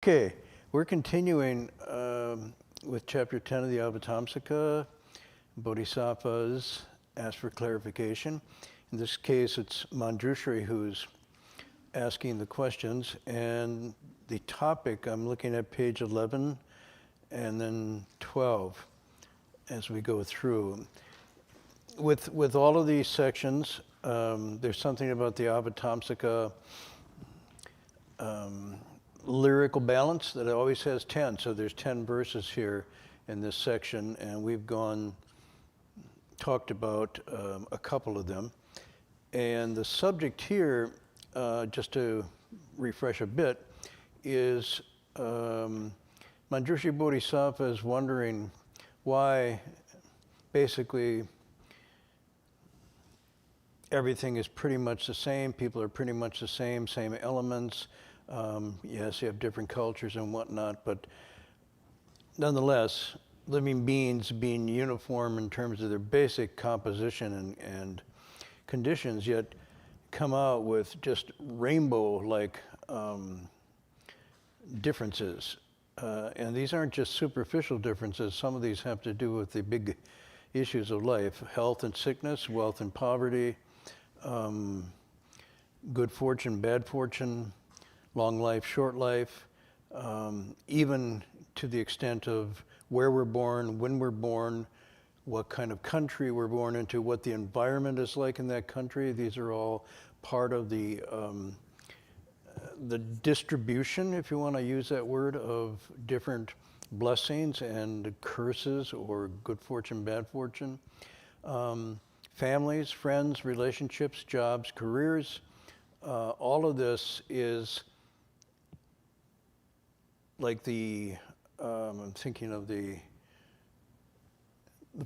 Okay, we're continuing with chapter 10 of the Avatamsaka. Bodhisattvas ask for clarification. In this case, it's Manjushri who's asking the questions, and the topic, I'm looking at page 11 and then 12 as we go through. With all of these sections, there's something about the Avatamsaka lyrical balance that it always has 10. So there's 10 verses here in this section, and we've talked about a couple of them. And the subject here, just to refresh a bit, is Manjushri Bodhisattva is wondering why basically everything is pretty much the same, people are pretty much the same elements. Yes, you have different cultures and whatnot, but nonetheless, living beings being uniform in terms of their basic composition and conditions, yet come out with just rainbow-like differences. And these aren't just superficial differences. Some of these have to do with the big issues of life: health and sickness, wealth and poverty, good fortune, bad fortune, long life, short life, even to the extent of where we're born, when we're born, what kind of country we're born into, what the environment is like in that country. These are all part of the distribution, if you want to use that word, of different blessings and curses, or good fortune, bad fortune. Families, friends, relationships, jobs, careers, all of this is like I'm thinking of the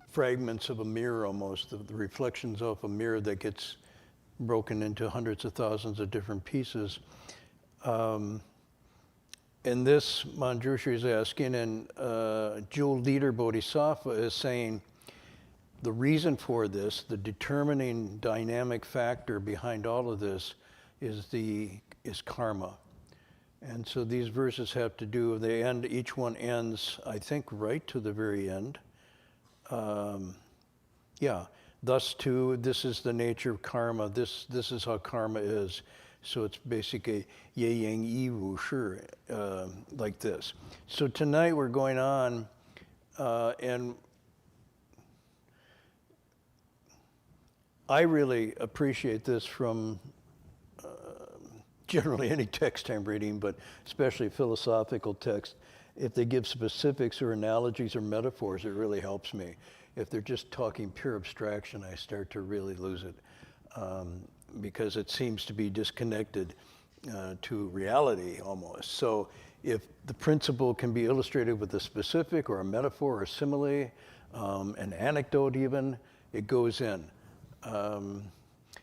fragments of a mirror almost, the reflections of a mirror that gets broken into hundreds of thousands of different pieces. And this Manjushri is asking, and Jewel Leader Bodhisattva is saying the reason for this, the determining dynamic factor behind all of this is karma. And so these verses have to do, each one ends, I think, right to the very end. Thus too, this is the nature of karma. This is how karma is. So it's basically ye yang yi wu shi, like this. So tonight we're going on, and I really appreciate this from generally any text I'm reading, but especially philosophical text. If they give specifics or analogies or metaphors, it really helps me. If they're just talking pure abstraction, I start to really lose it, because it seems to be disconnected to reality almost. So if the principle can be illustrated with a specific or a metaphor or simile, an anecdote even, it goes in.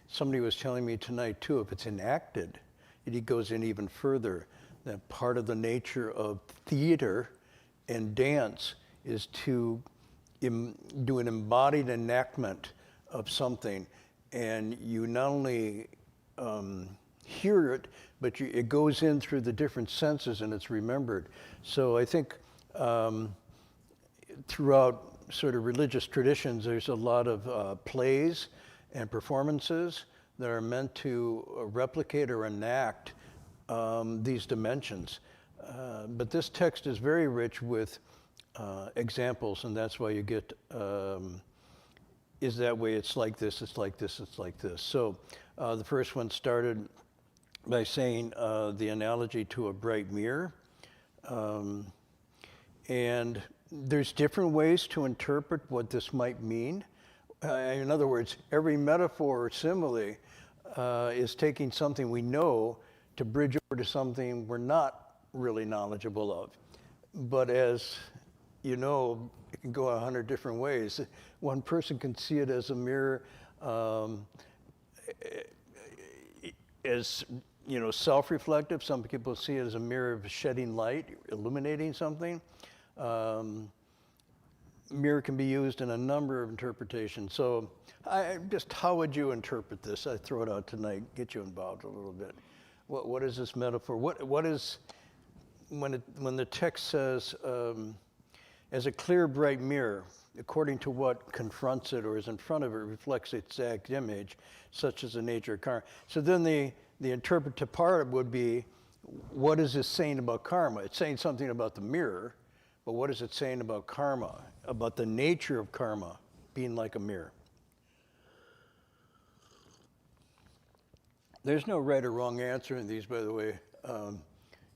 Somebody was telling me tonight too, if it's enacted, it goes in even further. That part of the nature of theater and dance is to do an embodied enactment of something, and you not only hear it, but it goes in through the different senses and it's remembered. So I think throughout sort of religious traditions, there's a lot of plays and performances that are meant to replicate or enact these dimensions. But this text is very rich with examples, and that's why you get, is that way, it's like this, it's like this, it's like this. So the first one started by saying the analogy to a bright mirror. And there's different ways to interpret what this might mean. In other words, every metaphor or simile is taking something we know to bridge over to something we're not really knowledgeable of. But as you know, it can go 100 different ways. One person can see it as a mirror, as self-reflective. Some people see it as a mirror of shedding light, illuminating something. Mirror can be used in a number of interpretations. So how would you interpret this? I throw it out tonight, get you involved a little bit. What is this metaphor? What is when the text says, as a clear, bright mirror, according to what confronts it or is in front of it, reflects its exact image, such as the nature of karma. So then the interpretive part would be, what is this saying about karma? It's saying something about the mirror, but what is it saying about karma, about the nature of karma being like a mirror? There's no right or wrong answer in these, by the way.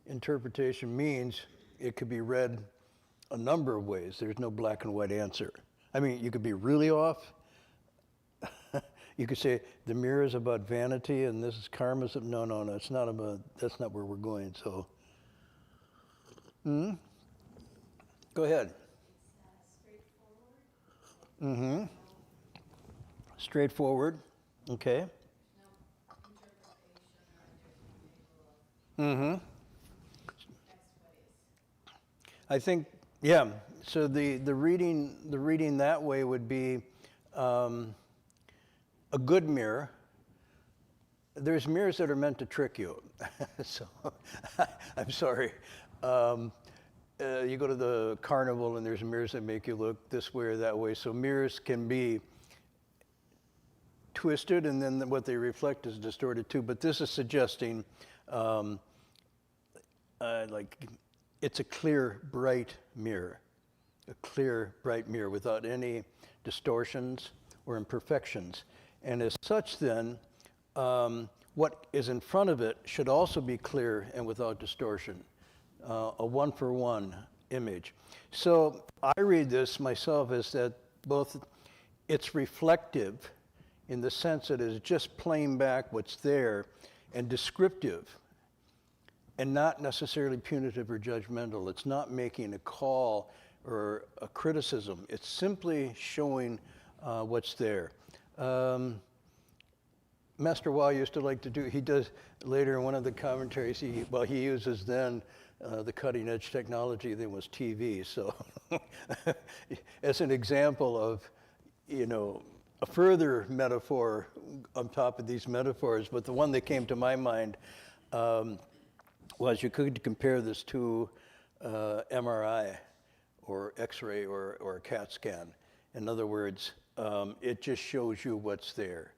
Interpretation means it could be read a number of ways. There's no black and white answer. I mean, you could be really off. You could say the mirror is about vanity and this is karma. No, it's not about, that's not where we're going. So, go ahead. It's straightforward. Straightforward. Okay. No interpretation or understanding text ways. I think, yeah. So the reading that way would be a good mirror. There's mirrors that are meant to trick you. So I'm sorry. You go to the carnival and there's mirrors that make you look this way or that way. So mirrors can be twisted, and then what they reflect is distorted too. But this is suggesting like it's a clear, bright mirror. A clear, bright mirror without any distortions or imperfections. And as such then, what is in front of it should also be clear and without distortion. A one-for-one image. So I read this myself as that both it's reflective in the sense that it is just playing back what's there, and descriptive, and not necessarily punitive or judgmental. It's not making a call or a criticism. It's simply showing what's there. Master Wah used to like to do, he does later in one of the commentaries, he uses then the cutting edge technology that was TV. So as an example of, a further metaphor on top of these metaphors, but the one that came to my mind was you could compare this to MRI or X-ray or a CAT scan. In other words, it just shows you what's there.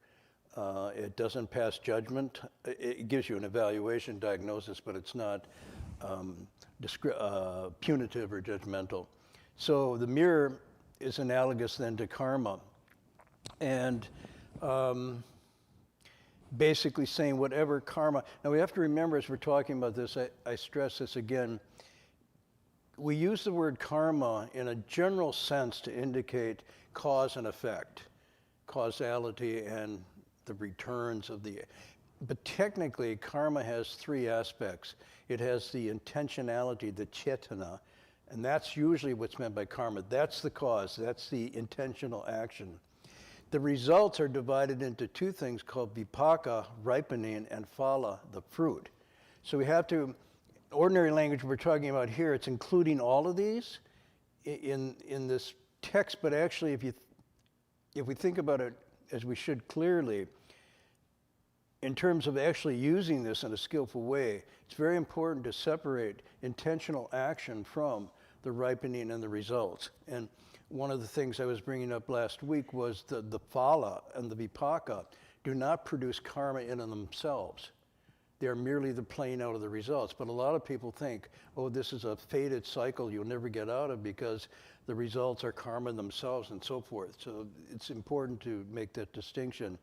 It doesn't pass judgment. It gives you an evaluation diagnosis, but it's not punitive or judgmental. So the mirror is analogous then to karma. And basically saying whatever karma. Now we have to remember as we're talking about this, I stress this again, we use the word karma in a general sense to indicate cause and effect, causality and the returns of the, but technically karma has three aspects. It has the intentionality, the cetana, and that's usually what's meant by karma. That's the cause, that's the intentional action. The results are divided into two things called vipaka, ripening, and phala, the fruit. So we have to, ordinary language we're talking about here, it's including all of these in this text, but actually if we think about it as we should clearly, in terms of actually using this in a skillful way, it's very important to separate intentional action from the ripening and the results. And one of the things I was bringing up last week was the phala and the vipaka do not produce karma in and themselves. They're merely the playing out of the results. But a lot of people think, oh, this is a fated cycle you'll never get out of because the results are karma themselves and so forth. So it's important to make that distinction.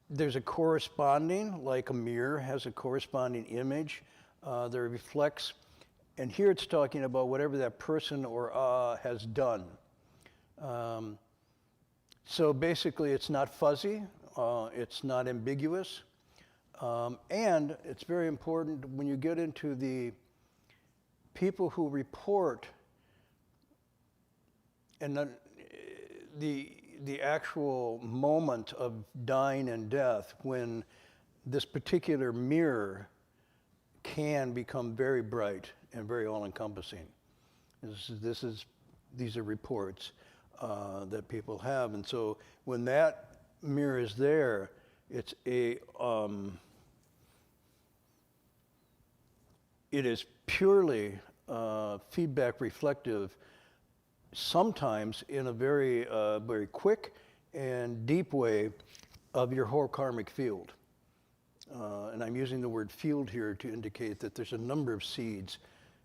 There's a corresponding, like a mirror has a corresponding image that reflects, and here it's talking about whatever that person or has done. So basically it's not fuzzy, it's not ambiguous, and it's very important when you get into the people who report and the actual moment of dying and death when this particular mirror can become very bright and very all-encompassing. These are reports that people have, and so when that mirror is there, it's a it is purely feedback reflective, sometimes in a very, very quick and deep way of your whole karmic field. And I'm using the word field here to indicate that there's a number of seeds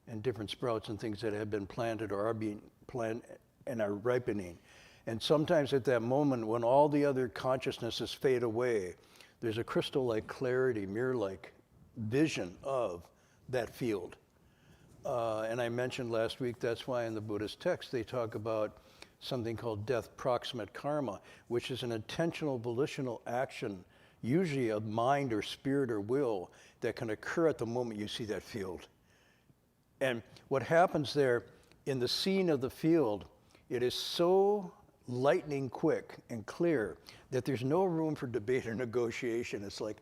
and different sprouts and things that have been planted or are being planted and are ripening. And sometimes at that moment when all the other consciousnesses fade away, there's a crystal-like clarity, mirror-like vision of that field. And I mentioned last week, that's why in the Buddhist text they talk about something called death proximate karma, which is an intentional volitional action, usually of mind or spirit or will, that can occur at the moment you see that field. And what happens there in the scene of the field, it is so lightning quick and clear that there's no room for debate or negotiation. It's like,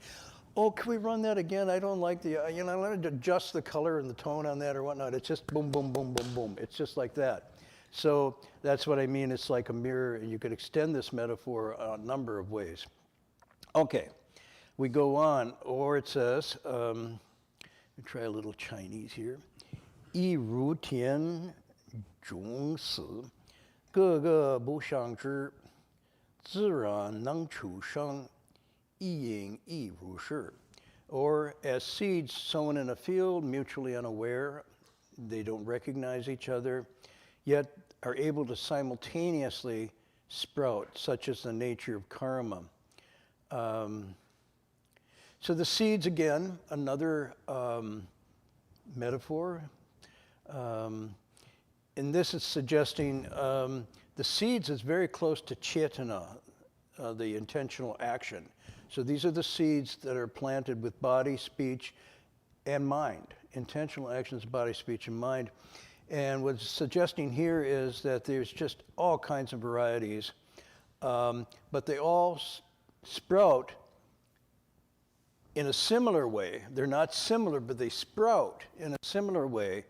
oh, can we run that again? I don't like the, let me adjust the color and the tone on that or whatnot. It's just boom, boom, boom, boom, boom. It's just like that. So that's what I mean. It's like a mirror, and you could extend this metaphor a number of ways. Okay, we go on, or it says, let me try a little Chinese here. 一如田种死，个个不相知，自然能出生，一因亦如是. Or as seeds sown in a field, mutually unaware, they don't recognize each other, yet are able to simultaneously sprout, such is the nature of karma. So the seeds, again, another metaphor. And this is suggesting the seeds is very close to cetana, the intentional action. So these are the seeds that are planted with body, speech, and mind. Intentional actions, body, speech, and mind. And what's suggesting here is that there's just all kinds of varieties, but they all sprout in a similar way. They're not similar, but they sprout in a similar way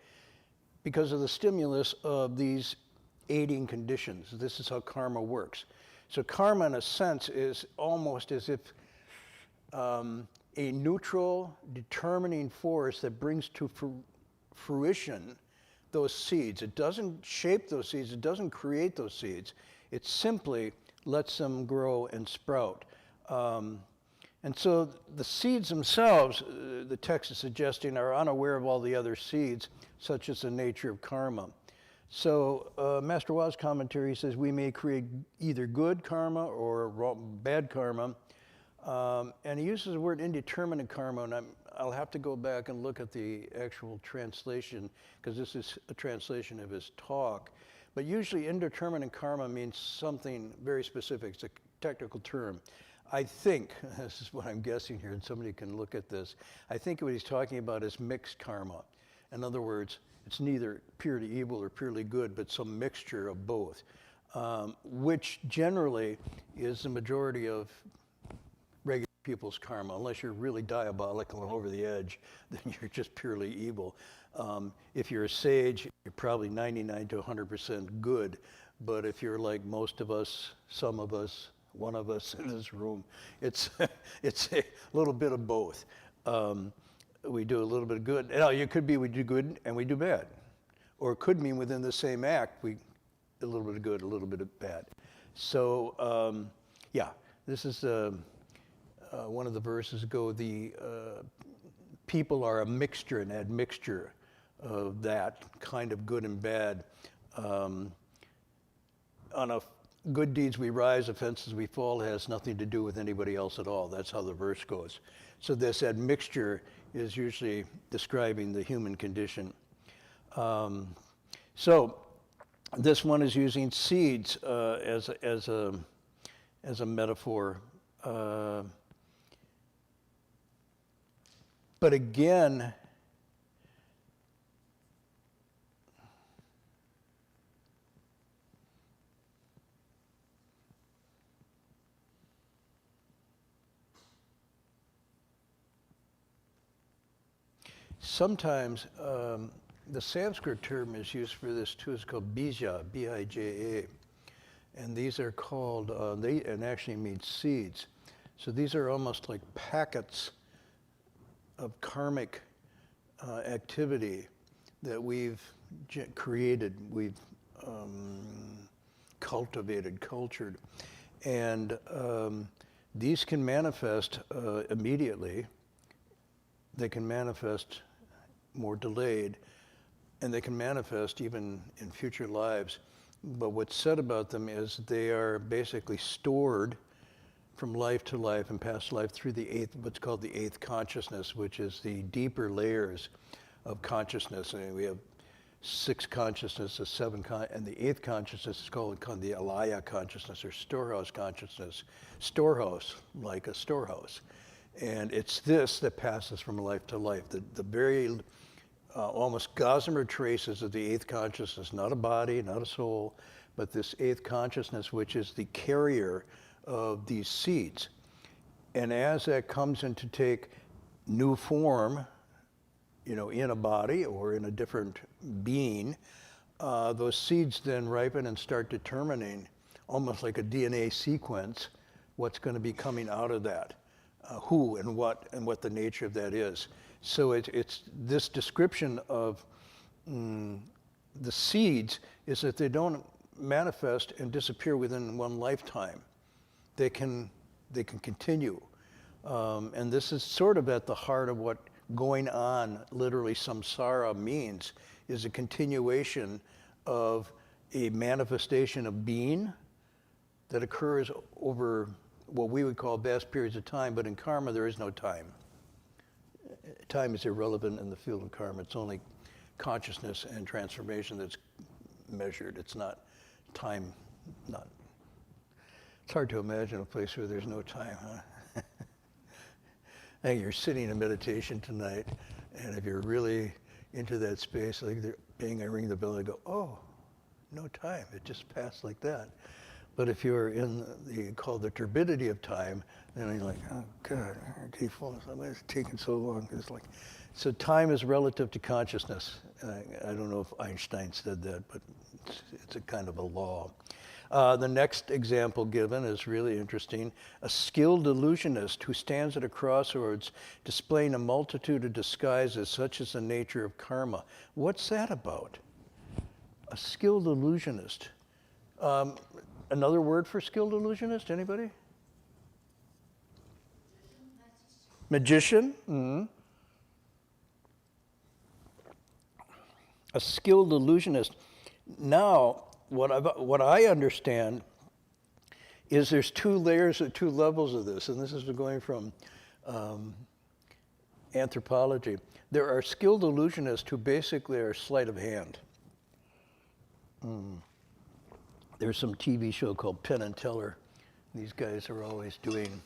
because of the stimulus of these aiding conditions. This is how karma works. So karma, in a sense, is almost as if a neutral, determining force that brings to fruition those seeds. It doesn't shape those seeds. It doesn't create those seeds. It simply lets them grow and sprout. And so the seeds themselves, the text is suggesting, are unaware of all the other seeds, such as the nature of karma. So Master Wa's commentary says we may create either good karma or bad karma. And he uses the word indeterminate karma, and I'll have to go back and look at the actual translation, because this is a translation of his talk. But usually indeterminate karma means something very specific. It's a technical term. I think, this is what I'm guessing here, and somebody can look at this, I think what he's talking about is mixed karma. In other words, it's neither purely evil or purely good, but some mixture of both, which generally is the majority of regular people's karma. Unless you're really diabolical and over the edge, then you're just purely evil. If you're a sage, you're probably 99 to 100% good. But if you're like most of us, some of us, one of us in this room, it's a little bit of both. We do a little bit of good. Now, it could be we do good and we do bad. Or it could mean within the same act, a little bit of good, a little bit of bad. So, yeah, this is one of the verses go, the people are a mixture, an admixture of that kind of good and bad. On a good deeds we rise, offenses we fall has nothing to do with anybody else at all. That's how the verse goes. So this admixture is usually describing the human condition. So this one is using seeds as a metaphor. But again, sometimes the Sanskrit term is used for this too. It's called bija, B-I-J-A. And these are called, and actually mean seeds. So these are almost like packets of karmic activity that we've created, we've cultivated, cultured. And these can manifest immediately. They can manifest more delayed, and they can manifest even in future lives. But what's said about them is they are basically stored from life to life and past life through the eighth, what's called the eighth consciousness, which is the deeper layers of consciousness. And we have 6 consciousnesses, 7 and the eighth consciousness is called the alaya consciousness, or storehouse consciousness. Storehouse, like a storehouse. And it's this that passes from life to life. The very almost gossamer traces of the eighth consciousness, not a body, not a soul, but this eighth consciousness, which is the carrier of these seeds. And as that comes in to take new form, in a body or in a different being, those seeds then ripen and start determining, almost like a DNA sequence, what's going to be coming out of that, who and what the nature of that is. So it's this description of the seeds is that they don't manifest and disappear within one lifetime. They can continue. And this is sort of at the heart of what going on, literally samsara, means, is a continuation of a manifestation of being that occurs over what we would call vast periods of time, but in karma there is no time. Time is irrelevant in the field of karma. It's only consciousness and transformation that's measured. It's not time, it's hard to imagine a place where there's no time, huh? I think you're sitting in meditation tonight, and if you're really into that space, like I ring the bell, I go, oh, no time. It just passed like that. But if you're in called the turbidity of time, then you're like, oh God, it's taking so long. It's like, so time is relative to consciousness. I don't know if Einstein said that, but it's a kind of a law. The next example given is really interesting. A skilled illusionist who stands at a crossroads displaying a multitude of disguises, such as the nature of karma. What's that about? A skilled illusionist. Another word for skilled illusionist, anybody? Magician? Mm-hmm. A skilled illusionist. Now, what I understand is there's 2 layers, 2 levels of this, and this is going from anthropology. There are skilled illusionists who basically are sleight of hand. There's some TV show called Penn and Teller. These guys are always doing,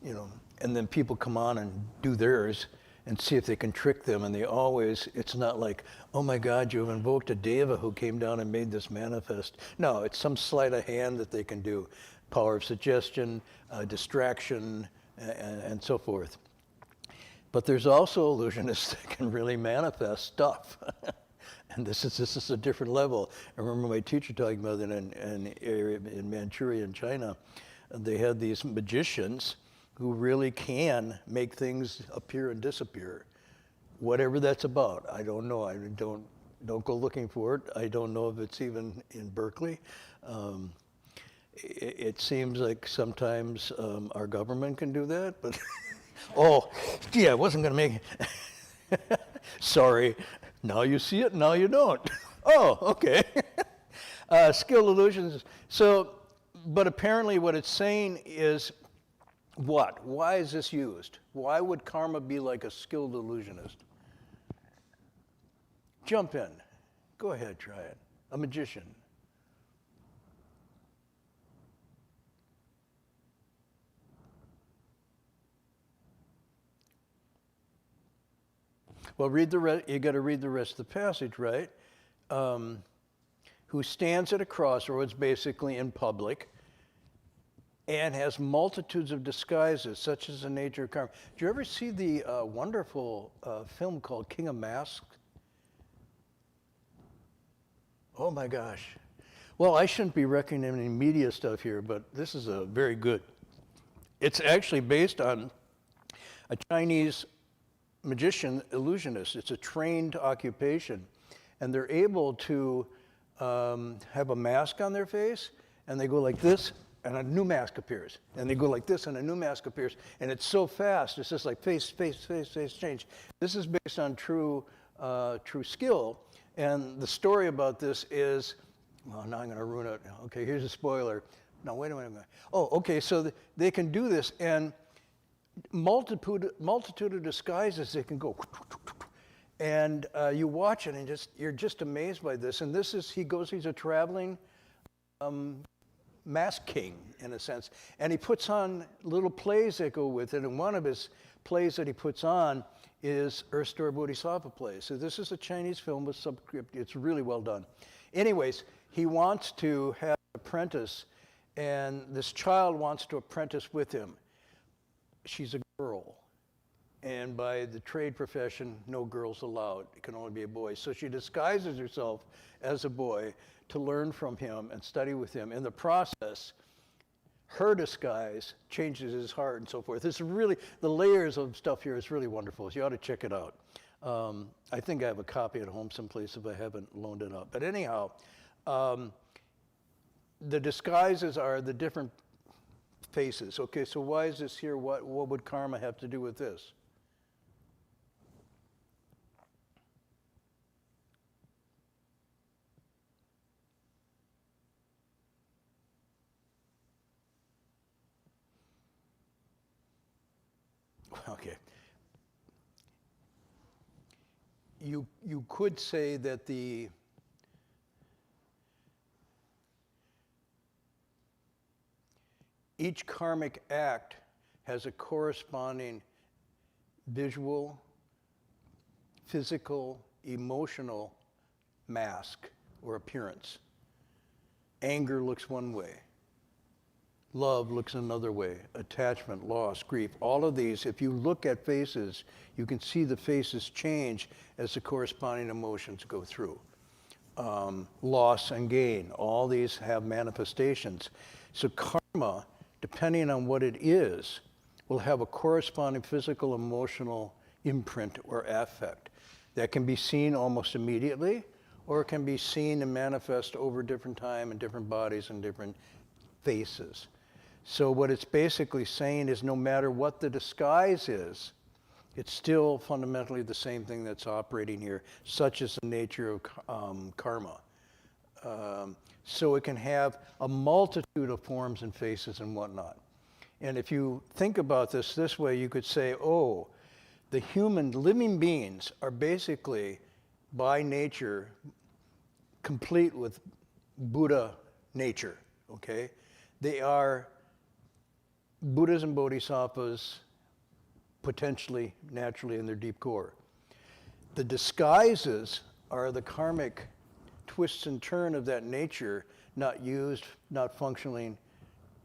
and then people come on and do theirs and see if they can trick them, and it's not like, oh my God, you have invoked a deva who came down and made this manifest. No, it's some sleight of hand that they can do. Power of suggestion, distraction, and so forth. But there's also illusionists that can really manifest stuff. And this is a different level. I remember my teacher talking about it in Manchuria in China. They had these magicians who really can make things appear and disappear, whatever that's about. I don't know. I don't go looking for it. I don't know if it's even in Berkeley. It seems like sometimes our government can do that, but oh, gee, I wasn't going to make it. Sorry. Now you see it, now you don't. Oh, okay. Skilled illusions. So, but apparently what it's saying is, what? Why is this used? Why would karma be like a skilled illusionist? Jump in. Go ahead, try it. A magician. Well, you got to read the rest of the passage, right? Who stands at a crossroads, basically in public, and has multitudes of disguises, such as the nature of karma. Did you ever see the wonderful film called King of Masks? Oh my gosh. Well, I shouldn't be recommending media stuff here, but this is a very good. It's actually based on a Chinese magician, illusionist. It's a trained occupation. And they're able to have a mask on their face, and they go like this, and a new mask appears. And they go like this, and a new mask appears. And it's so fast, it's just like face, face, face, face change. This is based on true skill. And the story about this is, well, now I'm going to ruin it. Okay, here's a spoiler. No, wait a minute. Oh, okay, so they can do this, and multitude of disguises they can go. And you watch it, and you're just amazed by this. And this is, he's a traveling mask king, in a sense. And he puts on little plays that go with it. And one of his plays that he puts on is Earth Story Bodhisattva plays. So this is a Chinese film with subscript. It's really well done. Anyways, he wants to have an apprentice, and this child wants to apprentice with him. She's a girl. And by the trade profession, no girls allowed. It can only be a boy. So she disguises herself as a boy to learn from him and study with him. In the process, her disguise changes his heart and so forth. It's really, the layers of stuff here is really wonderful. So you ought to check it out. I think I have a copy at home someplace if I haven't loaned it up. But anyhow, the disguises are the different faces. Okay, so why is this here? What would karma have to do with this? Okay. You could say that each karmic act has a corresponding visual, physical, emotional mask or appearance. Anger looks one way. Love looks another way. Attachment, loss, grief, all of these, if you look at faces, you can see the faces change as the corresponding emotions go through. Loss and gain, all these have manifestations. So karma, depending on what it is, will have a corresponding physical, emotional imprint or affect that can be seen almost immediately, or it can be seen and manifest over different time and different bodies and different faces. So what it's basically saying is no matter what the disguise is, it's still fundamentally the same thing that's operating here, such is the nature of karma. So it can have a multitude of forms and faces and whatnot. And if you think about this way, you could say, oh, the human living beings are basically, by nature, complete with Buddha nature, okay? They are Buddhas and Bodhisattvas, potentially, naturally, in their deep core. The disguises are the karmic twists and turn of that nature, not used, not functioning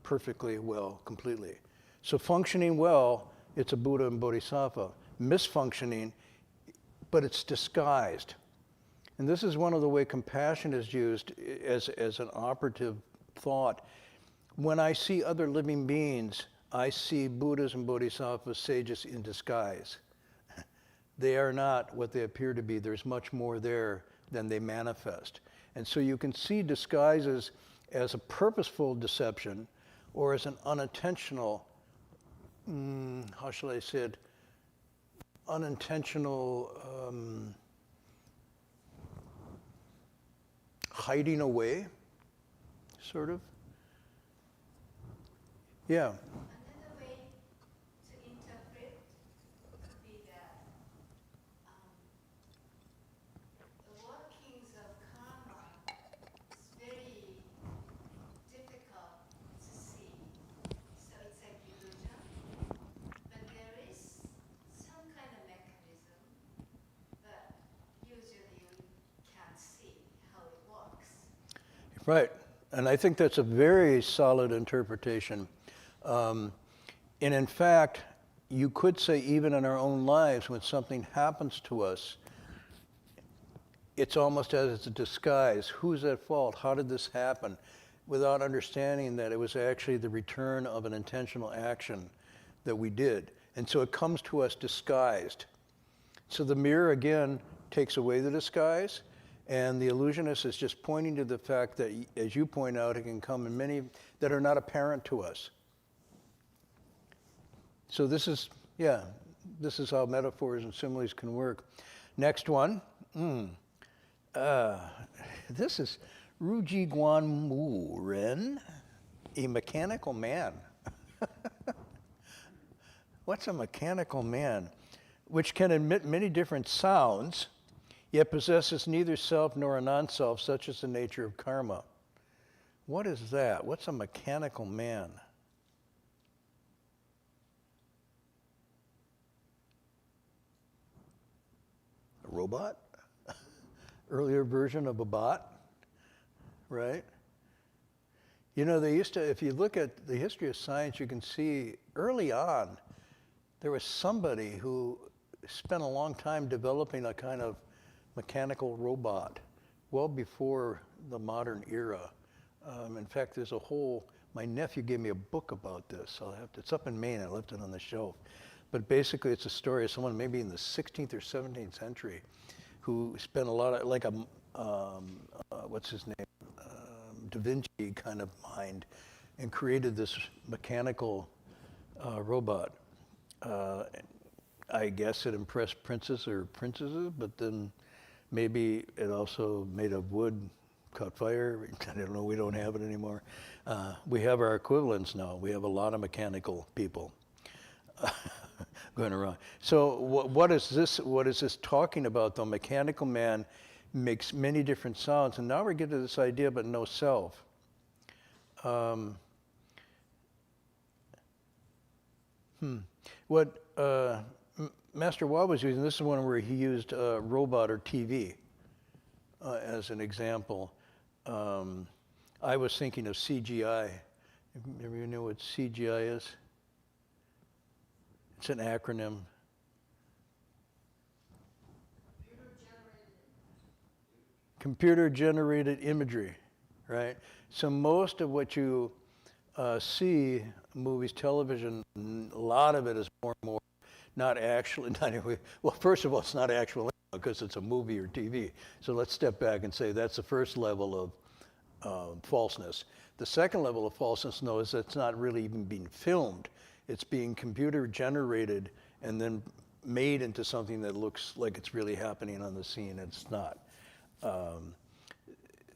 perfectly well, completely. So functioning well, it's a Buddha and Bodhisattva. Misfunctioning, but it's disguised. And this is one of the way compassion is used as an operative thought. When I see other living beings, I see Buddhas and Bodhisattvas, sages in disguise. They are not what they appear to be. There's much more there than they manifest. And so you can see disguises as a purposeful deception or as an unintentional, how shall I say it, unintentional hiding away, sort of. Yeah. Another way to interpret could be that the workings of karma is very difficult to see. So it's like illusion, but there is some kind of mechanism, but usually we can't see how it works. Right. And I think that's a very solid interpretation. And in fact, you could say even in our own lives, when something happens to us, it's almost as it's a disguise. Who's at fault? How did this happen? Without understanding that it was actually the return of an intentional action that we did. And so it comes to us disguised. So the mirror, again, takes away the disguise, and the illusionist is just pointing to the fact that, as you point out, it can come in many that are not apparent to us. So this is how metaphors and similes can work. Next one. This is Ruji Guan Mu Ren, a mechanical man. What's a mechanical man? Which can emit many different sounds, yet possesses neither self nor a non-self, such is the nature of karma. What is that? What's a mechanical man? A robot? Earlier version of a bot, right? You know, they used to, if you look at the history of science, you can see early on, there was somebody who spent a long time developing a kind of mechanical robot, well before the modern era. In fact, there's a whole, my nephew gave me a book about this. It's up in Maine, I left it on the shelf. But basically it's a story of someone maybe in the 16th or 17th century who spent a lot of, like what's his name? Da Vinci kind of mind, and created this mechanical robot. I guess it impressed princes or princesses, but then maybe it also made of wood, caught fire. I don't know, we don't have it anymore. We have our equivalents now. We have a lot of mechanical people going around. So what is this talking about though? Mechanical man makes many different sounds, and now we get to this idea but no self. What Master Wa was using, this is one where he used robot or TV as an example. I was thinking of CGI. Maybe you know what CGI is? It's an acronym. Computer-generated imagery, right? So most of what you see, movies, television, a lot of it is more and more not anyway. Well, first of all, it's not actual because it's a movie or TV. So let's step back and say that's the first level of falseness. The second level of falseness, though, is that it's not really even being filmed. It's being computer-generated and then made into something that looks like it's really happening on the scene, and it's not.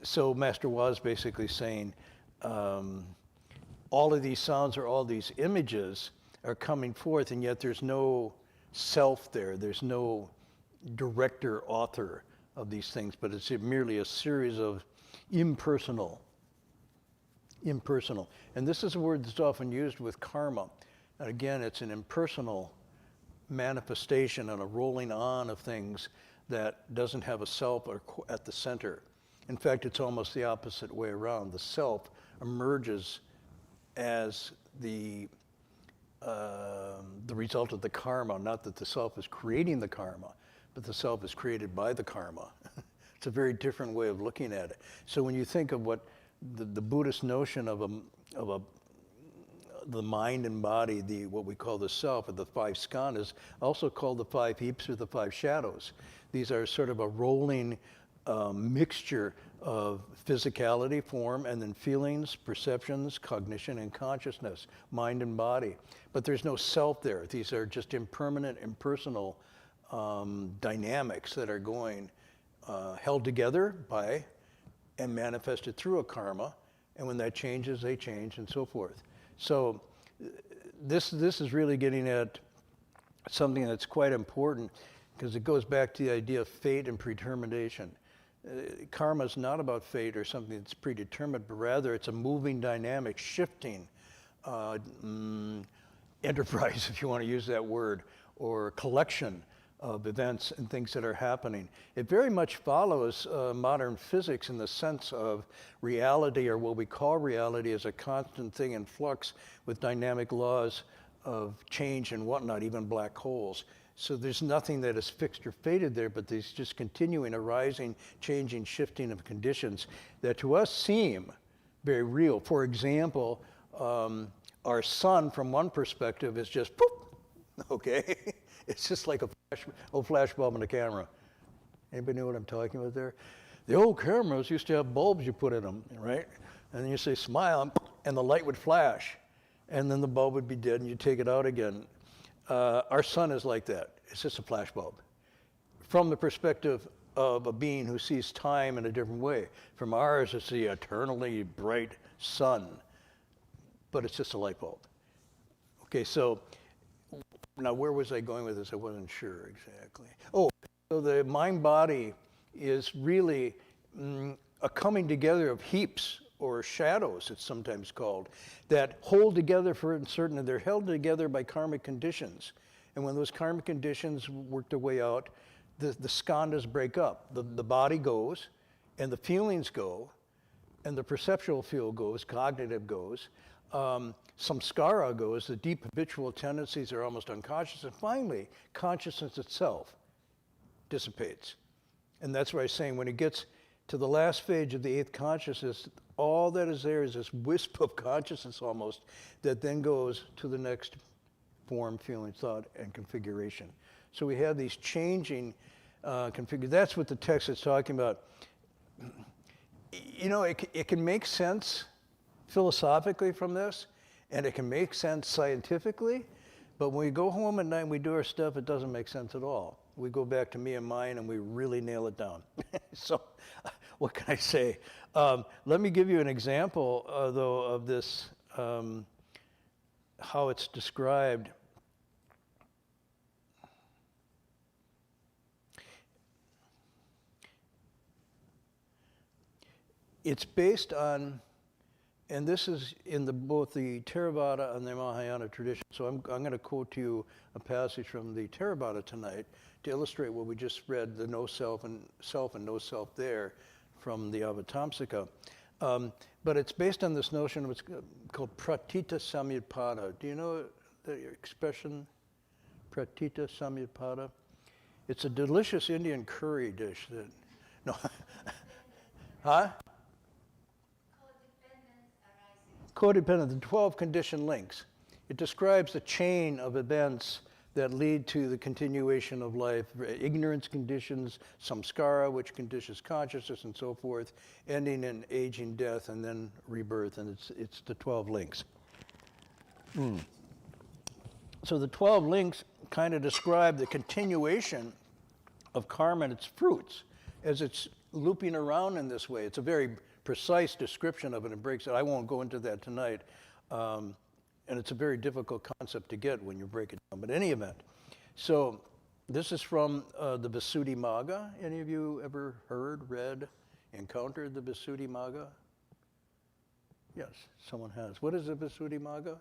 So Master Wa is basically saying all of these sounds or all these images are coming forth, and yet there's no self there. There's no director, author of these things, but it's merely a series of impersonal. And this is a word that's often used with karma. And again, it's an impersonal manifestation and a rolling on of things that doesn't have a self at the center. In fact, it's almost the opposite way around. The self emerges as the result of the karma, not that the self is creating the karma, but the self is created by the karma. It's a very different way of looking at it. So when you think of what the Buddhist notion of the mind and body, what we call the self, or the five skandhas, also called the five heaps or the five shadows. These are sort of a rolling mixture of physicality, form, and then feelings, perceptions, cognition, and consciousness, mind and body. But there's no self there. These are just impermanent, impersonal dynamics that are going held together by and manifested through a karma. And when that changes, they change, and so forth. So this is really getting at something that's quite important, because it goes back to the idea of fate and predetermination. Karma is not about fate or something that's predetermined, but rather it's a moving dynamic, shifting enterprise, if you want to use that word, or collection of events and things that are happening. It very much follows modern physics in the sense of reality, or what we call reality, as a constant thing in flux with dynamic laws of change and whatnot, even black holes. So there's nothing that is fixed or fated there, but there's just continuing arising, changing, shifting of conditions that to us seem very real. For example, our sun from one perspective is just poof, okay? It's just like a flash bulb in a camera. Anybody know what I'm talking about there? The old cameras used to have bulbs you put in them, right? And then you say smile, and the light would flash, and then the bulb would be dead, and you take it out again. Our sun is like that. It's just a flash bulb. From the perspective of a being who sees time in a different way. From ours, it's the eternally bright sun, but it's just a light bulb. Okay, so now where was I going with this? I wasn't sure exactly. Oh, so the mind-body is really a coming together of heaps or shadows, it's sometimes called, that hold together for certain, they're held together by karmic conditions. And when those karmic conditions work their way out, the skandhas break up. The body goes, and the feelings go, and the perceptual field goes, cognitive goes, samskara goes, the deep habitual tendencies are almost unconscious, and finally, consciousness itself dissipates. And that's why I'm saying when it gets to the last stage of the eighth consciousness, all that is there is this wisp of consciousness almost that then goes to the next form, feeling, thought, and configuration. So we have these changing configurations. That's what the text is talking about. You know, it can make sense philosophically from this, and it can make sense scientifically, but when we go home at night and we do our stuff, it doesn't make sense at all. We go back to me and mine, and we really nail it down. So what can I say? Let me give you an example, though, of this, how it's described. It's based on, and this is in both the Theravada and the Mahayana tradition. So I'm going to quote to you a passage from the Theravada tonight to illustrate what we just read, the no self and no self there from the Avatamsaka. But it's based on this notion of what's called pratita samutpada. Do you know the expression pratita samutpada? It's a delicious Indian curry dish that, no, huh? Codependent, the 12 conditioned links. It describes the chain of events that lead to the continuation of life, ignorance conditions, samskara, which conditions consciousness, and so forth, ending in aging, death, and then rebirth, and it's the 12 links. So the 12 links kind of describe the continuation of karma and its fruits as it's looping around in this way. It's a very precise description of it and breaks it. I won't go into that tonight. And it's a very difficult concept to get when you break it down. But in any event, so this is from the Visuddhimagga. Any of you ever heard, read, encountered the Visuddhimagga? Yes, someone has. What is the Visuddhimagga?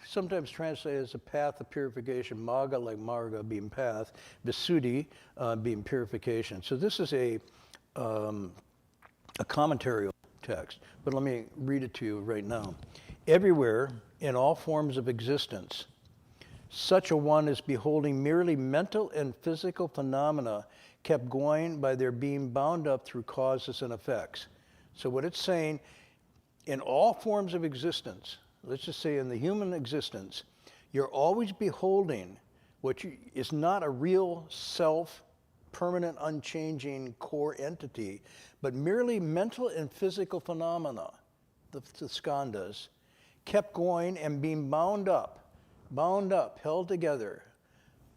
Sometimes translated as a path of purification. Magga, like marga, being path. Visuddhi, being purification. So this is a commentary text, but let me read it to you right now. Everywhere, in all forms of existence, such a one is beholding merely mental and physical phenomena kept going by their being bound up through causes and effects. So what it's saying, in all forms of existence, let's just say in the human existence, you're always beholding what is not a real self, permanent, unchanging core entity, but merely mental and physical phenomena, the skandhas, kept going and being bound up, held together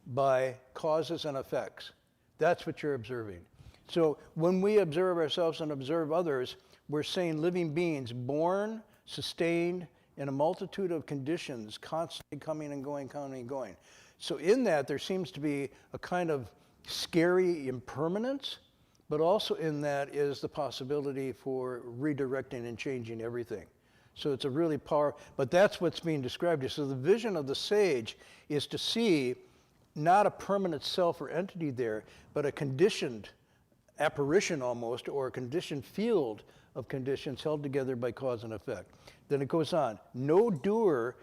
by causes and effects. That's what you're observing. So when we observe ourselves and observe others, we're saying living beings born, sustained, in a multitude of conditions, constantly coming and going, coming and going. So in that, there seems to be a kind of scary impermanence, but also in that is the possibility for redirecting and changing everything. So it's a really powerful, but that's what's being described here. So the vision of the sage is to see not a permanent self or entity there, but a conditioned apparition almost, or a conditioned field of conditions held together by cause and effect. Then it goes on. No doer,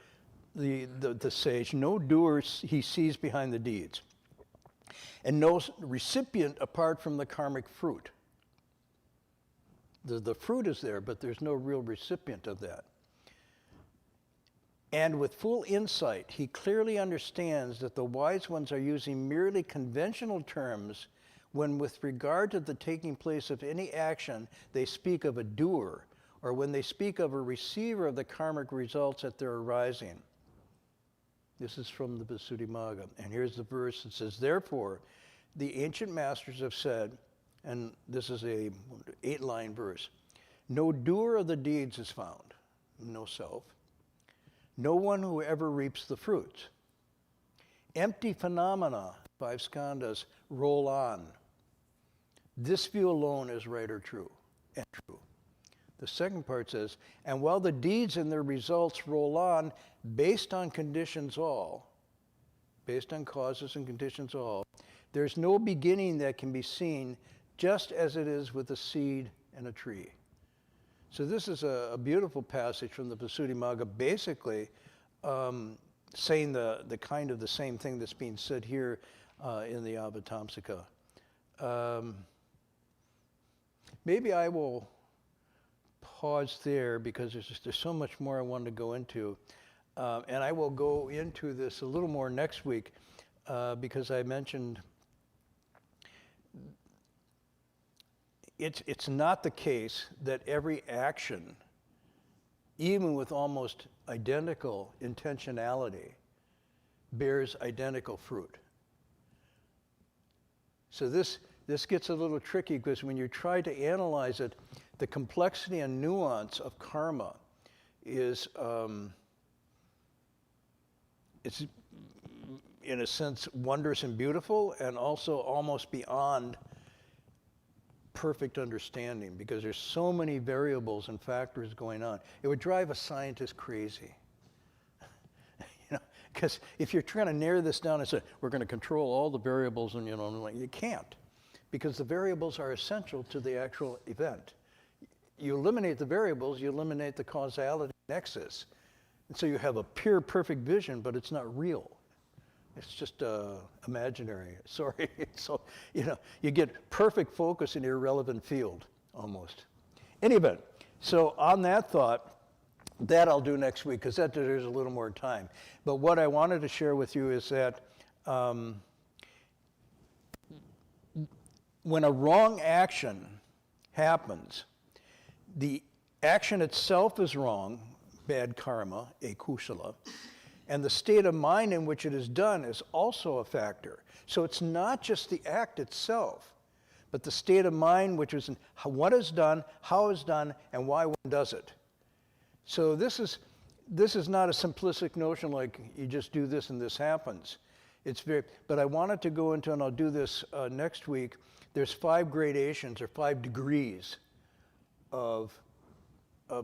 the sage, no doer he sees behind the deeds, and no recipient apart from the karmic fruit. The fruit is there, but there's no real recipient of that. And with full insight, he clearly understands that the wise ones are using merely conventional terms when, with regard to the taking place of any action, they speak of a doer, or when they speak of a receiver of the karmic results at their arising. This is from the Visuddhimagga. And here's the verse that says, therefore, the ancient masters have said, and this is a 8-line verse, no doer of the deeds is found, no self, no one who ever reaps the fruits. Empty phenomena, 5 skandhas, roll on. This view alone is right or true, and true. The second part says, and while the deeds and their results roll on based on conditions all, based on causes and conditions all, there's no beginning that can be seen just as it is with a seed and a tree. So this is a beautiful passage from the Visuddhimagga, basically saying the kind of the same thing that's being said here in the Avatamsaka. Maybe I will pause there because there's so much more I wanted to go into. And I will go into this a little more next week because I mentioned it's not the case that every action, even with almost identical intentionality, bears identical fruit. So this gets a little tricky because when you try to analyze it, the complexity and nuance of karma is, it's in a sense wondrous and beautiful, and also almost beyond perfect understanding because there's so many variables and factors going on. It would drive a scientist crazy. Because if you're trying to narrow this down and say, we're going to control all the variables, and you can't, because the variables are essential to the actual event. You eliminate the variables, you eliminate the causality nexus. And so you have a pure, perfect vision, but it's not real. It's just imaginary. Sorry. So, you get perfect focus in an irrelevant field, almost. Any event, so on that thought, that I'll do next week, because there's a little more time. But what I wanted to share with you is that when a wrong action happens, the action itself is wrong, bad karma, a kusala, and the state of mind in which it is done is also a factor. So it's not just the act itself, but the state of mind which is in what is done, how it's done, and why one does it. So this is not a simplistic notion like you just do this and this happens. But I wanted to go into, and I'll do this next week, there's 5 gradations or 5 degrees of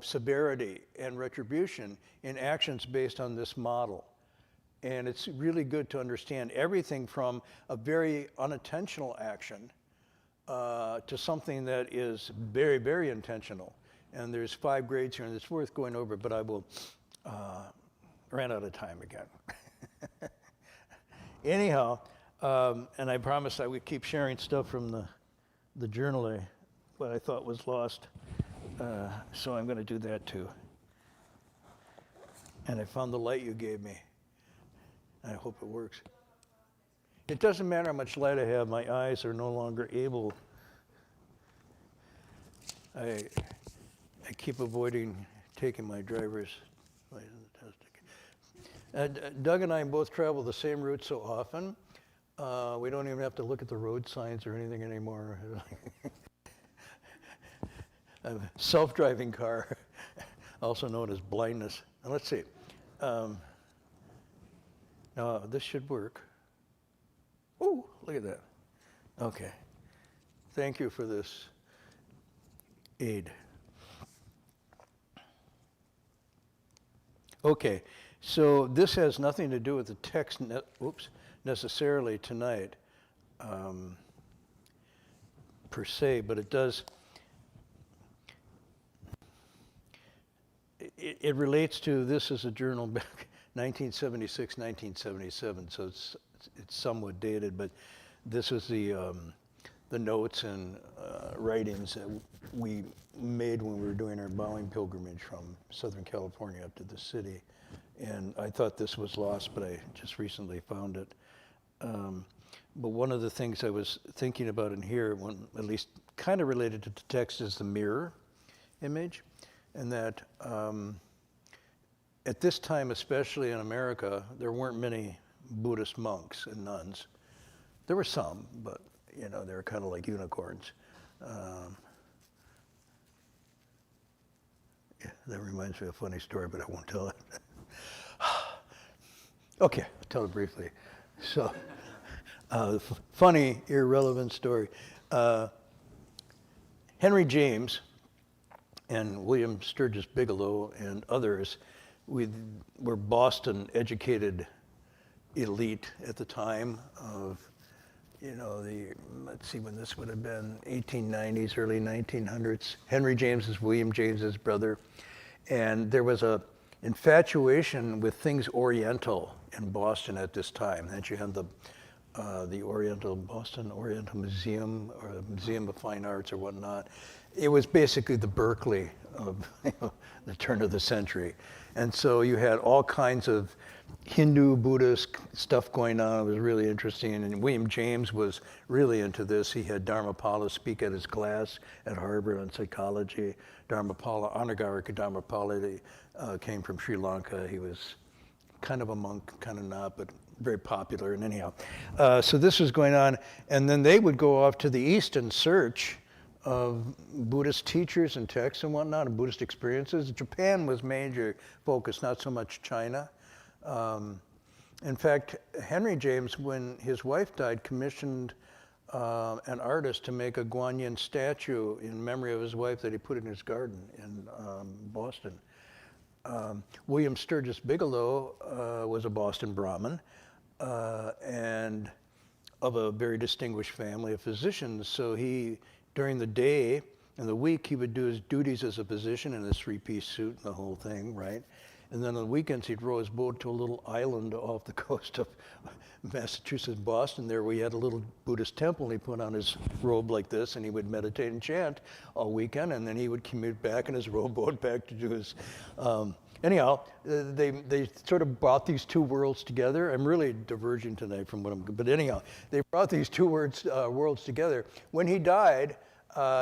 severity and retribution in actions based on this model. And it's really good to understand everything from a very unintentional action to something that is very, very intentional. And there's 5 grades here, and it's worth going over, but I will ran out of time again. Anyhow, and I promised I would keep sharing stuff from the journal what I thought was lost. So I'm going to do that too. And I found the light you gave me. I hope it works. It doesn't matter how much light I have, my eyes are no longer able. I keep avoiding taking my driver's license test. Doug and I both travel the same route so often, we don't even have to look at the road signs or anything anymore. A self-driving car, also known as blindness. And let's see. Now, this should work. Oh, look at that. Okay. Thank you for this aid. Okay, so this has nothing to do with the text necessarily tonight, per se, but it does. It relates to, this is a journal back 1976, 1977, so it's somewhat dated, but this is the notes and writings that we made when we were doing our bowing pilgrimage from Southern California up to the city. And I thought this was lost, but I just recently found it. But one of the things I was thinking about in here, at least kind of related to the text, is the mirror image. And that at this time, especially in America, there weren't many Buddhist monks and nuns. There were some, but they were kind of like unicorns. Yeah, that reminds me of a funny story, but I won't tell it. Okay, I'll tell it briefly. So, funny, irrelevant story. Henry James and William Sturgis Bigelow and others, we were Boston-educated elite at the time of, let's see when this would have been, 1890s, early 1900s. Henry James is William James's brother. And there was a infatuation with things Oriental in Boston at this time. Then you had the Boston Oriental Museum, or the Museum of Fine Arts or whatnot. It was basically the Berkeley of the turn of the century. And so you had all kinds of Hindu, Buddhist stuff going on. It was really interesting. And William James was really into this. He had Dharmapala speak at his class at Harvard on psychology. Anagarika Dharmapala came from Sri Lanka. He was kind of a monk, kind of not, but very popular. And anyhow, so this was going on. And then they would go off to the East in search of Buddhist teachers and texts and whatnot, and Buddhist experiences. Japan was major focus, not so much China. In fact, Henry James, when his wife died, commissioned an artist to make a Guanyin statue in memory of his wife that he put in his garden in Boston. William Sturgis Bigelow was a Boston Brahmin and of a very distinguished family of physicians. So he, during the day and the week, he would do his duties as a physician in his three-piece suit and the whole thing, right? And then on the weekends, he'd row his boat to a little island off the coast of Massachusetts, Boston, there where he had a little Buddhist temple, and he put on his robe like this, and he would meditate and chant all weekend, and then he would commute back in his rowboat back to do his... Anyhow, they sort of brought these two worlds together. I'm really diverging tonight from what I'm... But anyhow, they brought these two worlds together. When he died,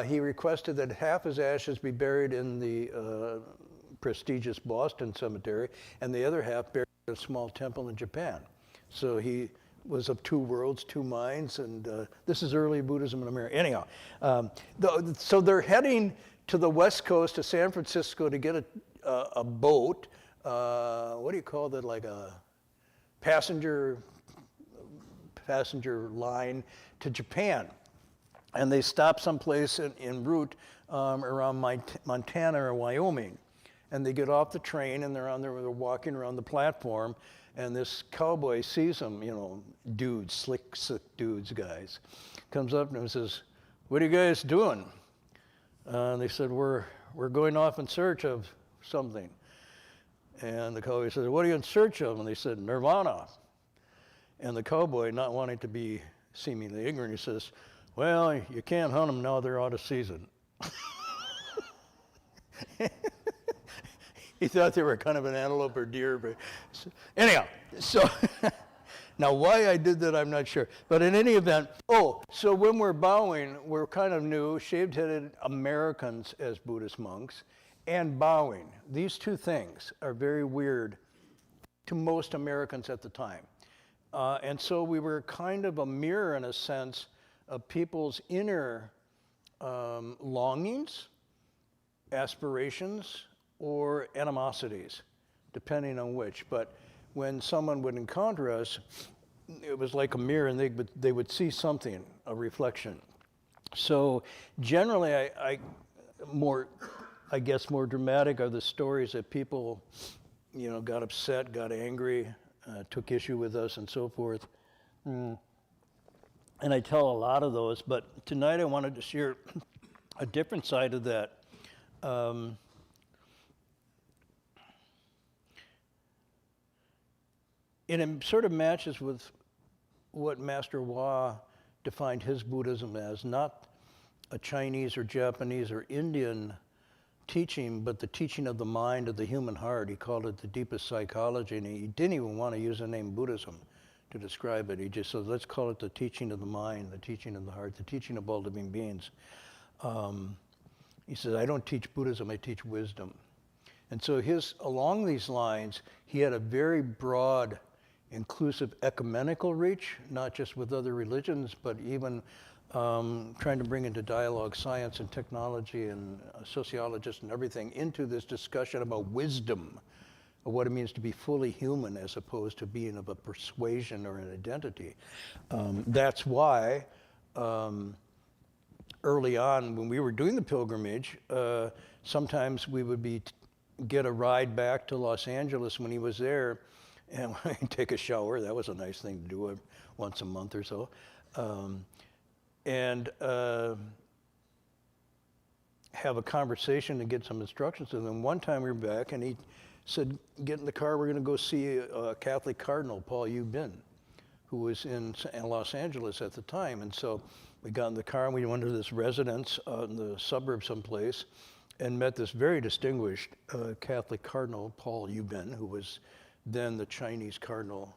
he requested that half his ashes be buried in the prestigious Boston cemetery, and the other half buried in a small temple in Japan. So he was of two worlds, two minds, and this is early Buddhism in America. Anyhow, so they're heading to the West Coast, to San Francisco, to get a boat. What do you call that? Like a passenger line to Japan. And they stop someplace en route around Montana or Wyoming. And they get off the train, and they're walking around the platform, and this cowboy sees them, dudes, slick dudes, guys, comes up and says, "What are you guys doing?" And they said, we're going off in search of something. And the cowboy said, "What are you in search of?" And they said, "Nirvana." And the cowboy, not wanting to be seemingly ignorant, he says, "Well, you can't hunt them now, they're out of season." He thought they were kind of an antelope or deer, but anyhow, so now why I did that, I'm not sure. But in any event, so when we're bowing, we're kind of new, shaved-headed Americans as Buddhist monks, and bowing. These two things are very weird to most Americans at the time. And so we were kind of a mirror, in a sense, of people's inner longings, aspirations, or animosities, depending on which. But when someone would encounter us, it was like a mirror, and they would see something, a reflection. So generally, I guess more dramatic are the stories that people, got upset, got angry, took issue with us, and so forth. And I tell a lot of those, but tonight I wanted to share a different side of that. And it sort of matches with what Master Hua defined his Buddhism as, not a Chinese or Japanese or Indian teaching, but the teaching of the mind, of the human heart. He called it the deepest psychology, and he didn't even want to use the name Buddhism to describe it. He just said, let's call it the teaching of the mind, the teaching of the heart, the teaching of all living beings. He says, I don't teach Buddhism, I teach wisdom. And so along these lines, he had a very broad, inclusive ecumenical reach, not just with other religions, but even trying to bring into dialogue science and technology and sociologists and everything into this discussion about wisdom, of what it means to be fully human as opposed to being of a persuasion or an identity. That's why early on, when we were doing the pilgrimage, sometimes we would get a ride back to Los Angeles when he was there, and take a shower. That was a nice thing to do once a month or so. And have a conversation and get some instructions. And then one time we were back, and he said, get in the car, we're going to go see a Catholic Cardinal, Paul Yu Bin, who was in Los Angeles at the time. And so we got in the car and we went to this residence in the suburbs someplace and met this very distinguished Catholic Cardinal, Paul Yu Bin, who was then the Chinese Cardinal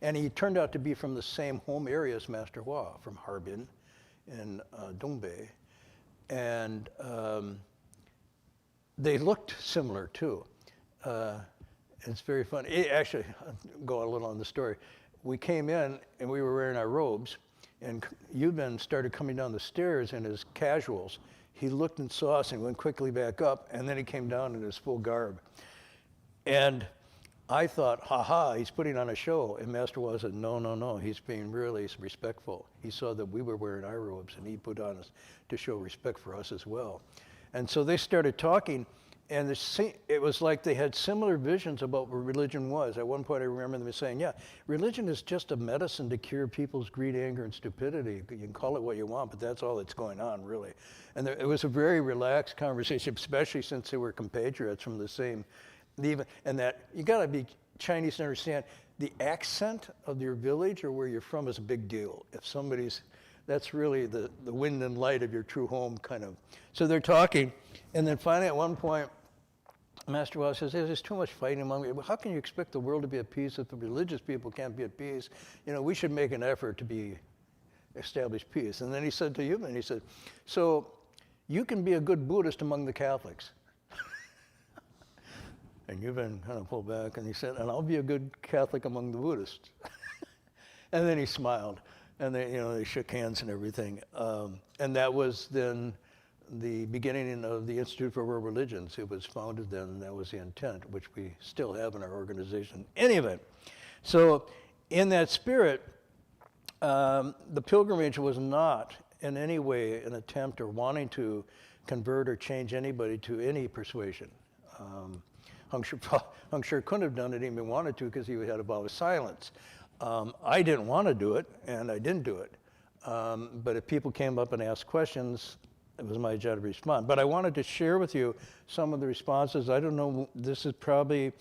and he turned out to be from the same home area as Master Hua, from Harbin and Dongbei. And they looked similar too. It's very funny. Actually, I'll go a little on the story. We came in and we were wearing our robes, and Yu Bin started coming down the stairs in his casuals. He looked and saw us and went quickly back up, and then he came down in his full garb. And I thought, he's putting on a show. And Master Hua said, no, he's being really respectful. He saw that we were wearing our robes, and he put on us to show respect for us as well. And so they started talking, and it was like they had similar visions about what religion was. At one point I remember them saying, yeah, religion is just a medicine to cure people's greed, anger, and stupidity. You can call it what you want, but that's all that's going on, really. And it was a very relaxed conversation, especially since they were compatriots from the same, and that you gotta be Chinese to understand the accent of your village or where you're from is a big deal. If that's really the wind and light of your true home, kind of. So they're talking, and then finally at one point, Master Hua says, there's too much fighting among me. How can you expect the world to be at peace if the religious people can't be at peace? We should make an effort to establish peace. And then he said to Yu Bin, he said, so you can be a good Buddhist among the Catholics. And Yu Bin kind of pulled back, and he said, and I'll be a good Catholic among the Buddhists. And then he smiled. And they shook hands and everything. And that was then the beginning of the Institute for World Religions. It was founded then, and that was the intent, which we still have in our organization. Any event, so in that spirit, the pilgrimage was not in any way an attempt or wanting to convert or change anybody to any persuasion. Heng Sure couldn't have done it even wanted to, because he had a vow of silence. I didn't want to do it, and I didn't do it. But if people came up and asked questions, it was my job to respond. But I wanted to share with you some of the responses. I don't know, this is probably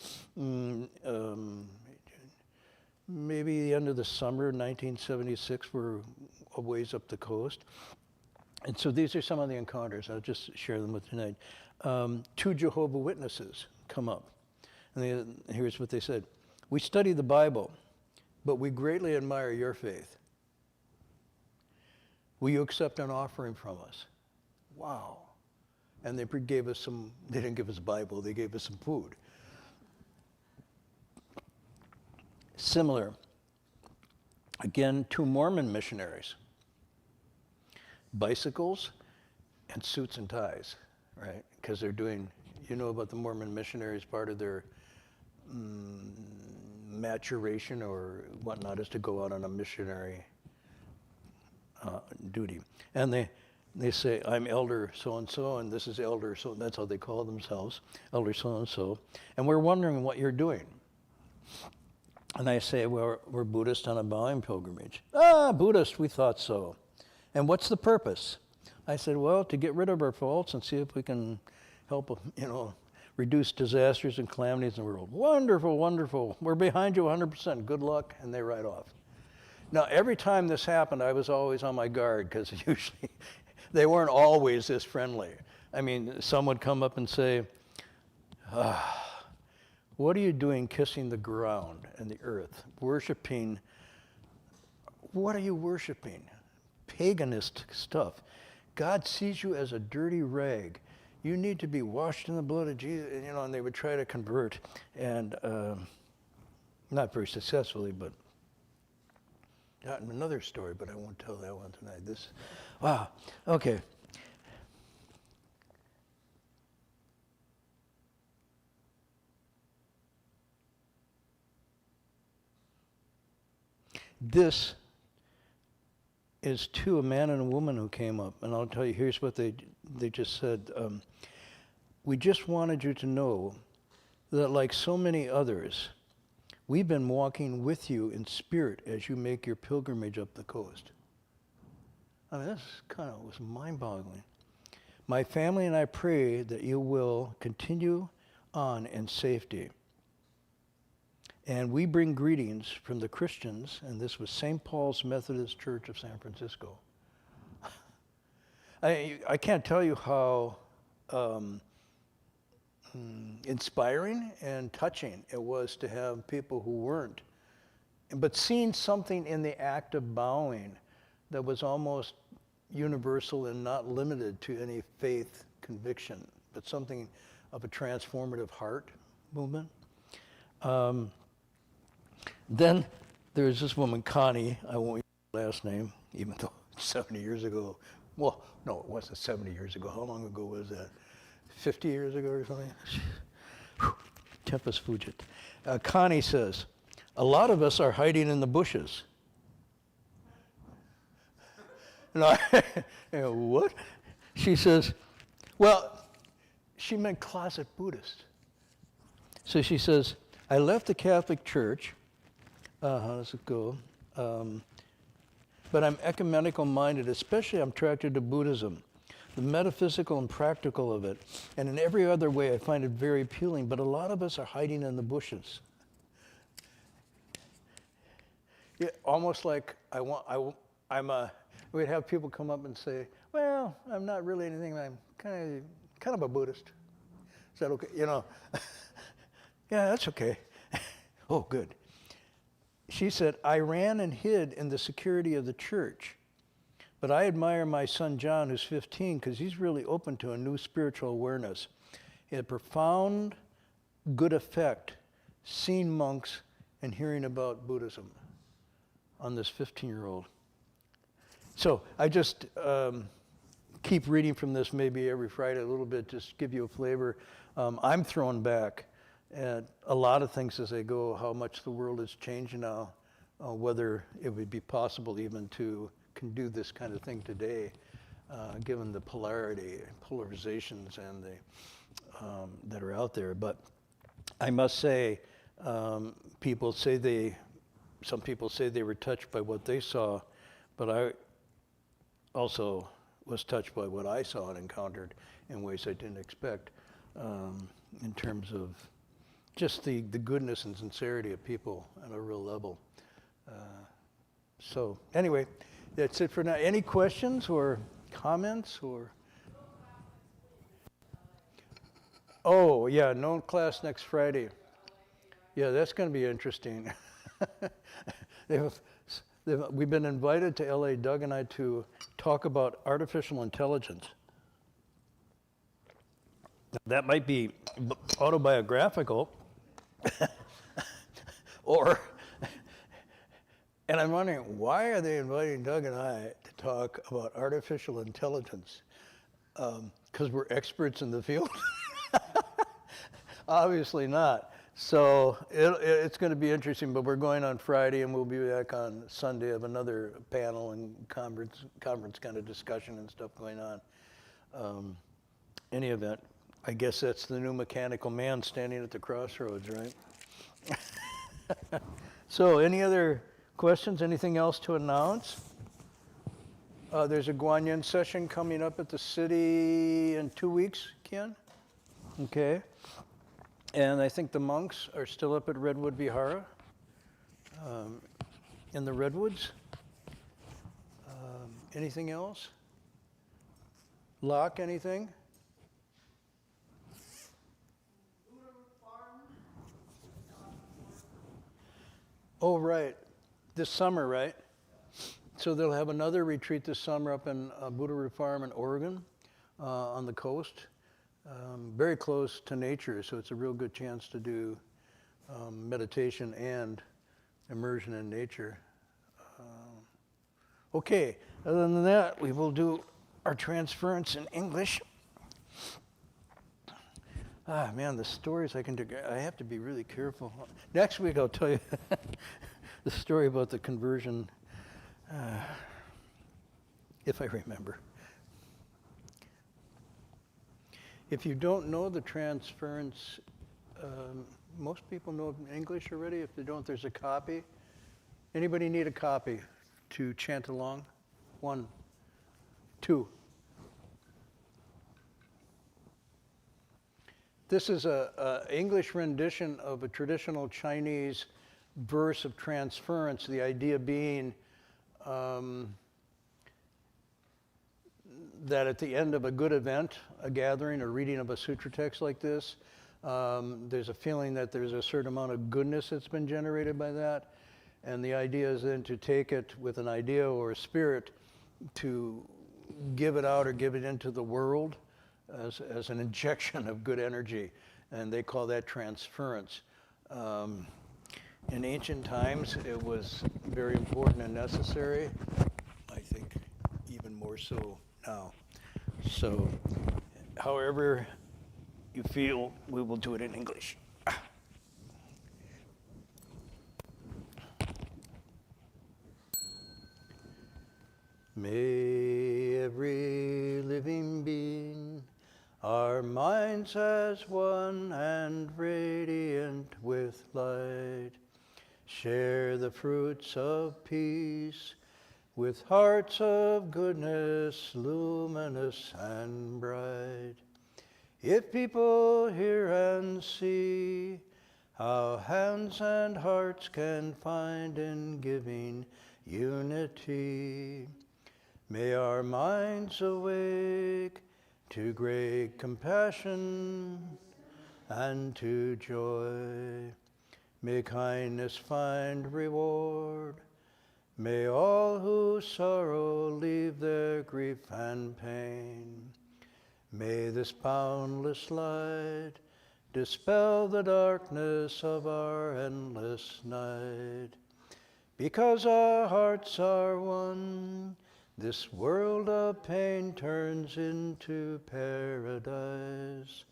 maybe the end of the summer, 1976, we're a ways up the coast. And so these are some of the encounters. I'll just share them with you tonight. 2 Jehovah's Witnesses come up. And here's what they said. We study the Bible, but we greatly admire your faith. Will you accept an offering from us? Wow. And they gave us they didn't give us a Bible, they gave us some food. Similar, again, 2 Mormon missionaries. Bicycles and suits and ties, right? Because they're doing, about the Mormon missionaries, part of their maturation or whatnot is to go out on a missionary duty. And they say, I'm elder so-and-so, and this is elder so, that's how they call themselves, elder so-and-so, and we're wondering what you're doing. And I say, well, we're Buddhist on a bowing pilgrimage. Buddhist, we thought so. And what's the purpose? I said, well, to get rid of our faults and see if we can help, reduce disasters and calamities in the world. Wonderful, wonderful. We're behind you 100%. Good luck. And they ride off. Now, every time this happened, I was always on my guard because usually they weren't always this friendly. I mean, some would come up and say, what are you doing kissing the ground and the earth? Worshiping, what are you worshiping? Paganist stuff. God sees you as a dirty rag. You need to be washed in the blood of Jesus. And, and they would try to convert, and not very successfully, but another story, but I won't tell that one tonight. Wow, okay. This is to a man and a woman who came up, and I'll tell you, here's what they just said. We just wanted you to know that like so many others, we've been walking with you in spirit as you make your pilgrimage up the coast. I mean, this kind of was mind-boggling. My family and I pray that you will continue on in safety. And we bring greetings from the Christians, and this was St. Paul's Methodist Church of San Francisco. I can't tell you how inspiring and touching it was to have people who weren't, but seeing something in the act of bowing that was almost universal and not limited to any faith conviction, but something of a transformative heart movement. Then there's this woman, Connie, I won't use her last name, even though 70 years ago, well, no, it wasn't 70 years ago. How long ago was that? 50 years ago or something? Tempus fugit. Connie says, a lot of us are hiding in the bushes. And what? She says, well, she meant closet Buddhist. So she says, I left the Catholic Church. How does it go? But I'm ecumenical minded, especially I'm attracted to Buddhism, the metaphysical and practical of it. And in every other way, I find it very appealing, but a lot of us are hiding in the bushes. Yeah, almost like we'd have people come up and say, well, I'm not really anything, I'm kind of a Buddhist. Is that okay? Yeah, that's okay. Oh, good. She said, I ran and hid in the security of the church, but I admire my son John, who's 15, because he's really open to a new spiritual awareness. He had profound good effect seeing monks and hearing about Buddhism on this 15-year-old. So I just keep reading from this maybe every Friday a little bit, just give you a flavor. I'm thrown back at a lot of things as they go, how much the world is changing now, whether it would be possible even to can do this kind of thing today, given the polarizations and that are out there. But I must say, some people say they were touched by what they saw, but I also was touched by what I saw and encountered in ways I didn't expect, in terms of just the goodness and sincerity of people at a real level. So anyway, that's it for now. Any questions or comments or? Oh yeah, no class next Friday. Yeah, that's going to be interesting. We've been invited to LA, Doug and I, to talk about artificial intelligence. That might be autobiographical, and I'm wondering, why are they inviting Doug and I to talk about artificial intelligence? Because we're experts in the field? Obviously not. So it's going to be interesting, but we're going on Friday, and we'll be back on Sunday of another panel and conference kind of discussion and stuff going on. Any event, I guess that's the new mechanical man standing at the crossroads, right? So any other questions? Anything else to announce? There's a Guanyin session coming up at the city in 2 weeks, Ken? Okay. And I think the monks are still up at Redwood Vihara. in the redwoods. Anything else? Locke, anything? Oh, right. This summer, right? So they'll have another retreat this summer up in Buddha Farm in Oregon, on the coast, very close to nature. So it's a real good chance to do meditation and immersion in nature. Okay, other than that, we will do our transference in English. Ah, man, the stories I can do, I have to be really careful. Next week I'll tell you the story about the conversion, if I remember. If you don't know the transference, most people know English already. If they don't, there's a copy. Anybody need a copy to chant along? 1, 2. This is a English rendition of a traditional Chinese verse of transference, the idea being that at the end of a good event, a gathering, a reading of a sutra text like this, there's a feeling that there's a certain amount of goodness that's been generated by that. And the idea is then to take it with an idea or a spirit to give it out or give it into the world as an injection of good energy. And they call that transference. In ancient times, it was very important and necessary. I think even more so now. So, however you feel, we will do it in English. May every living being, our minds as one and radiant with light, share the fruits of peace with hearts of goodness, luminous and bright. If people hear and see how hands and hearts can find in giving unity, may our minds awake to great compassion and to joy. May kindness find reward. May all who sorrow leave their grief and pain. May this boundless light dispel the darkness of our endless night. Because our hearts are one, this world of pain turns into paradise.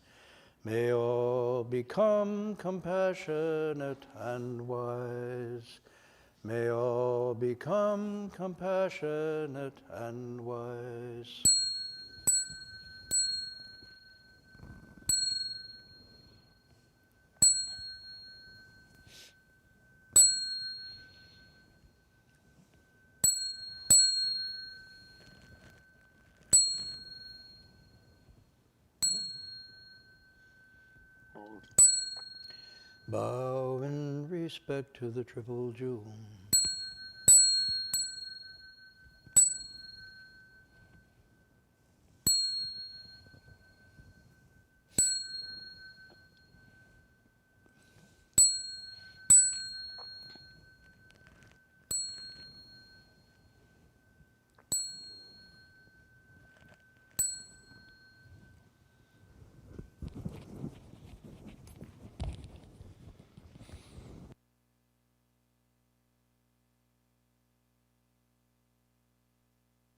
May all become compassionate and wise. May all become compassionate and wise. Bow in respect to the Triple Jewel.